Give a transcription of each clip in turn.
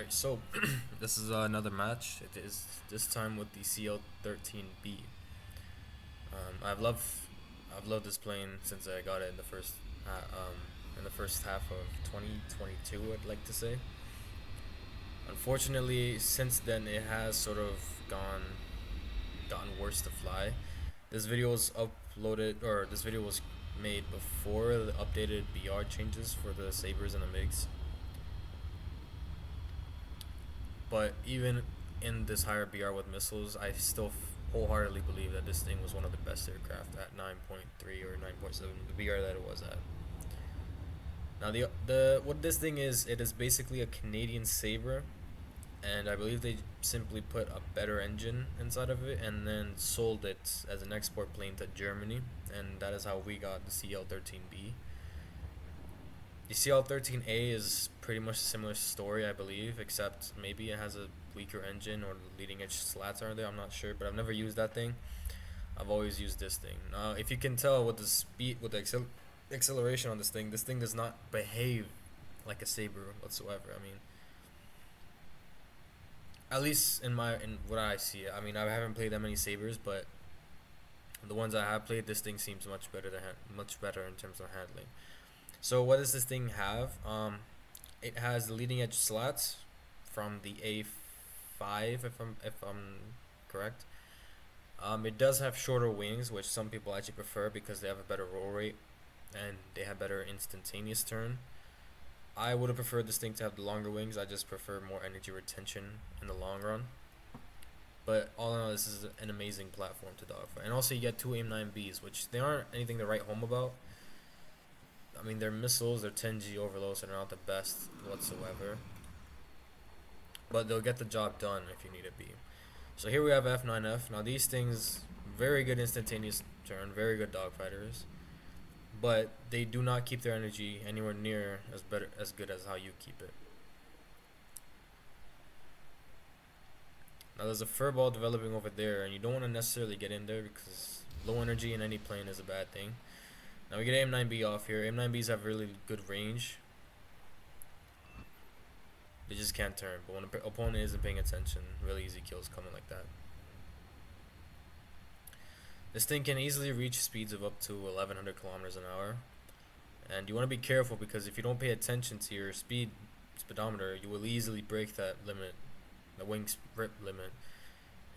Alright, so this is another match. It is this time with the CL-13B. I've loved this plane since I got it in the first half of 2022. I'd like to say. Unfortunately, since then it has sort of gotten worse to fly. This video was uploaded, or this video was made before the updated BR changes for the Sabres and the MiGs. But even in this higher BR with missiles, I still wholeheartedly believe that this thing was one of the best aircraft at 9.3 or 9.7, the BR that it was at. Now the what this thing is, it is basically a Canadian Sabre, and I believe they simply put a better engine inside of it and then sold it as an export plane to Germany, and that is how we got the CL-13B. The CL-13A is pretty much a similar story, I believe, except maybe it has a weaker engine or the leading edge slats are there. I'm not sure, but I've never used that thing. I've always used this thing. Now, if you can tell with the speed, with the acceleration on this thing does not behave like a Sabre whatsoever. I mean, at least in what I see. I mean, I haven't played that many Sabres, but the ones I have played, this thing seems much better much better in terms of handling. So what does this thing have? It has the leading edge slats from the A5, if I'm correct. It does have shorter wings, which some people actually prefer because they have a better roll rate and they have better instantaneous turn. I would have preferred this thing to have the longer wings. I just prefer more energy retention in the long run. But all in all, this is an amazing platform to dogfight. And also you get two AIM-9Bs, which they aren't anything to write home about. I mean, they're missiles, they're 10G overloads, so they're not the best whatsoever. But they'll get the job done if you need it be. So here we have F9F. Now these things, very good instantaneous turn, very good dogfighters. But they do not keep their energy anywhere near as good as how you keep it. Now there's a furball developing over there, and you don't want to necessarily get in there because low energy in any plane is a bad thing. Now we get AIM-9B off here. AIM-9Bs have really good range. They just can't turn, but when an opponent isn't paying attention, really easy kills coming like that. This thing can easily reach speeds of up to 1100 kilometers an hour. And you want to be careful because if you don't pay attention to your speedometer, you will easily break that limit, the wing rip limit,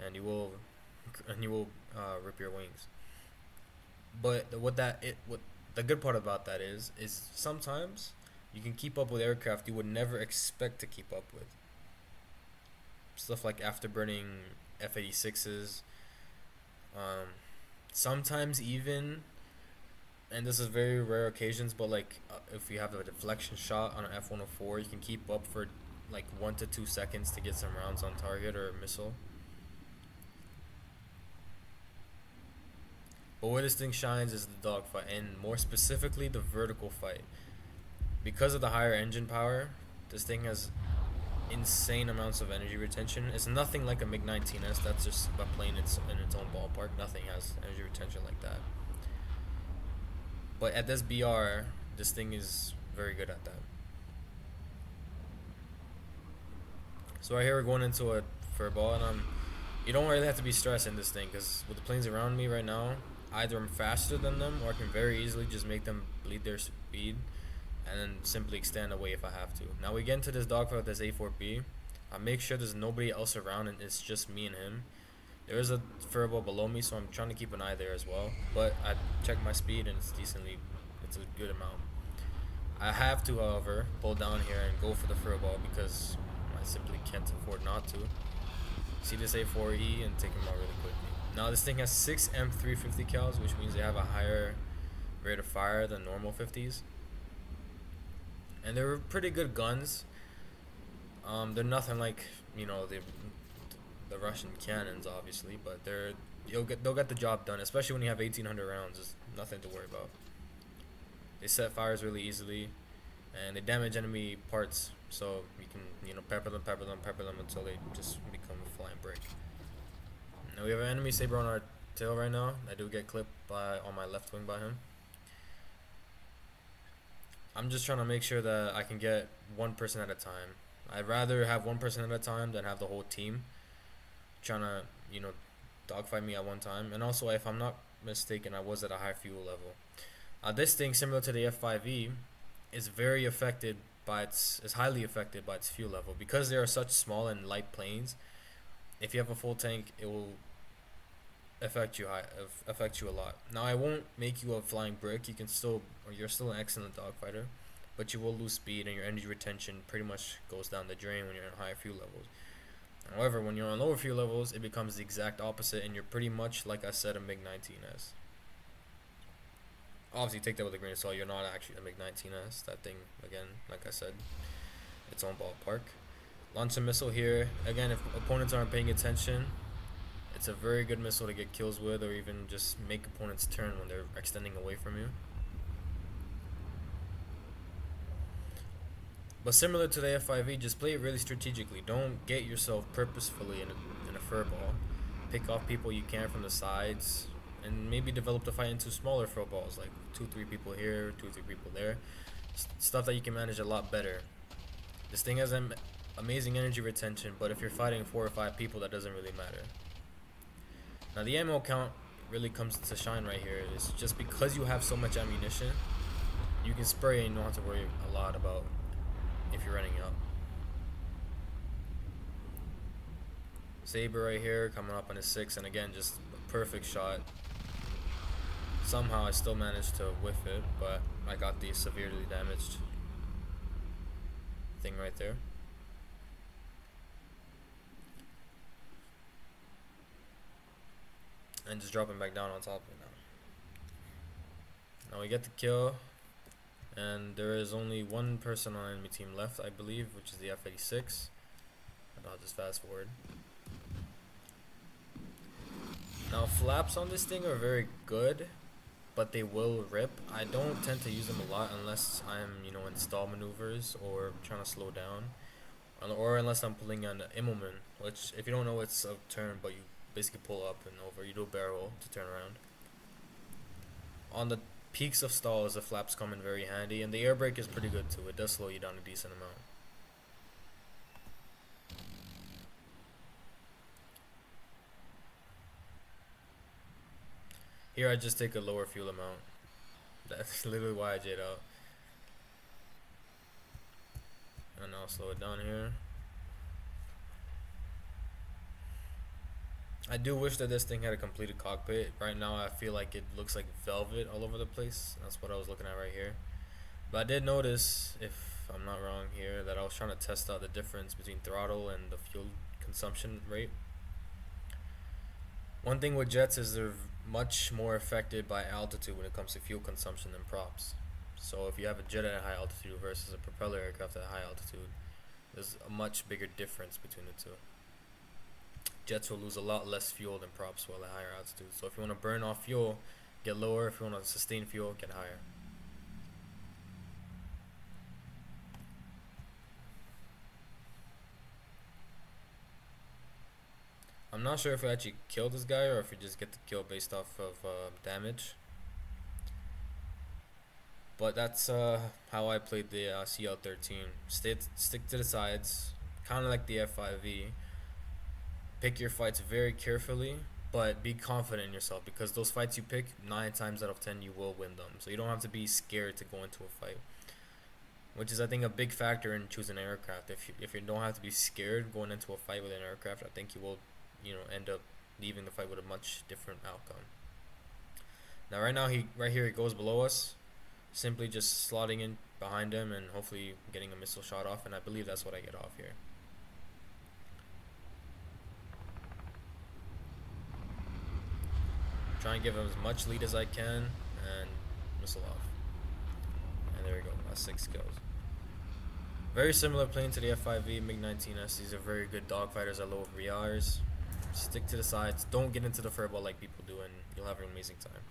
and you will rip your wings. But what the good part about that is sometimes you can keep up with aircraft you would never expect to keep up with. Stuff like afterburning F-86s. Sometimes even, and this is very rare occasions, but like if you have a deflection shot on an F-104, you can keep up for like 1 to 2 seconds to get some rounds on target or a missile. But where this thing shines is the dogfight, and more specifically the vertical fight. Because of the higher engine power, this thing has insane amounts of energy retention. It's nothing like a MiG-19S. That's just a plane in its own ballpark. Nothing has energy retention like that. But at this BR, this thing is very good at that. So right here we're going into a furball, and you don't really have to be stressed in this thing because with the planes around me right now, either I'm faster than them or I can very easily just make them bleed their speed and then simply extend away if I have to. Now we get into this dogfight with this A4B. I make sure there's nobody else around and it's just me and him. There is a furball below me, so I'm trying to keep an eye there as well. But I check my speed and it's a good amount. I have to, however, pull down here and go for the furball because I simply can't afford not to. See this A4E and take him out really quickly. Now this thing has 6 M350 cals, which means they have a higher rate of fire than normal 50s. And they're pretty good guns. They're nothing like, you know, the Russian cannons, obviously, but they'll get the job done, especially when you have 1800 rounds. There's nothing to worry about. They set fires really easily, and they damage enemy parts, so you can, you know, pepper them until they just become a flying brick. Now we have an enemy Sabre on our tail right now. I do get clipped on my left wing by him. I'm just trying to make sure that I can get one person at a time. I'd rather have one person at a time than have the whole team trying to, dogfight me at one time. And also, if I'm not mistaken, I was at a high fuel level. This thing, similar to the F5E, is very affected is highly affected by its fuel level because they are such small and light planes. If you have a full tank, it will affect you a lot. Now, I won't make you a flying brick. You're still an excellent dogfighter, but you will lose speed and your energy retention pretty much goes down the drain when you're in higher fuel levels. However, when you're on lower fuel levels, it becomes the exact opposite, and you're pretty much, like I said, a MiG-19S. Obviously, take that with a grain of salt. You're not actually a MiG-19S. That thing, again, like I said, its own ballpark. Launch a missile here. Again, if opponents aren't paying attention, it's a very good missile to get kills with, or even just make opponents turn when they're extending away from you. But similar to the F5E, just play it really strategically. Don't get yourself purposefully in a furball. Pick off people you can from the sides, and maybe develop the fight into smaller furballs, like 2-3 people here, 2-3 people there. Stuff that you can manage a lot better. This thing has amazing energy retention, but if you're fighting 4 or 5 people, that doesn't really matter. Now, the ammo count really comes to shine right here. It's just because you have so much ammunition, you can spray and you don't have to worry a lot about if you're running out. Saber right here coming up on his 6, and again, just a perfect shot. Somehow I still managed to whiff it, but I got the severely damaged thing right there. And just dropping back down on top of it now. Now we get the kill, and there is only one person on enemy team left, I believe, which is the F-86. And I'll just fast forward. Now, flaps on this thing are very good, but they will rip. I don't tend to use them a lot unless I'm, in stall maneuvers or trying to slow down, or unless I'm pulling an Immelman, which, if you don't know, it's a turn, but you basically pull up and over. You do a barrel to turn around. On the peaks of stalls, the flaps come in very handy, and the air brake is pretty good too. It does slow you down a decent amount. Here I just take a lower fuel amount. That's literally why I J'd out. And I'll slow it down here. I do wish that this thing had a completed cockpit. Right now I feel like it looks like velvet all over the place. That's what I was looking at right here. But I did notice, if I'm not wrong here, that I was trying to test out the difference between throttle and the fuel consumption rate. One thing with jets is they're much more affected by altitude when it comes to fuel consumption than props. So if you have a jet at a high altitude versus a propeller aircraft at a high altitude, there's a much bigger difference between the two. Jets will lose a lot less fuel than props will at higher altitude. So if you want to burn off fuel, get lower. If you want to sustain fuel, get higher. I'm not sure if we actually kill this guy or if we just get the kill based off of damage. But that's how I played the CL-13. Stick to the sides, kind of like the F5E. Pick your fights very carefully, but be confident in yourself, because those fights you pick, 9 times out of 10 you will win them. So you don't have to be scared to go into a fight, which is, I think, a big factor in choosing an aircraft. If you don't have to be scared going into a fight with an aircraft, I think you will end up leaving the fight with a much different outcome. Now right here he goes below us, simply just slotting in behind him and hopefully getting a missile shot off, and I believe that's what I get off here. Try and give him as much lead as I can and missile off. And there we go, that's 6 kills. Very similar plane to the F5E, MiG-19S. These are very good dogfighters at low VRs. Stick to the sides. Don't get into the furball like people do, and you'll have an amazing time.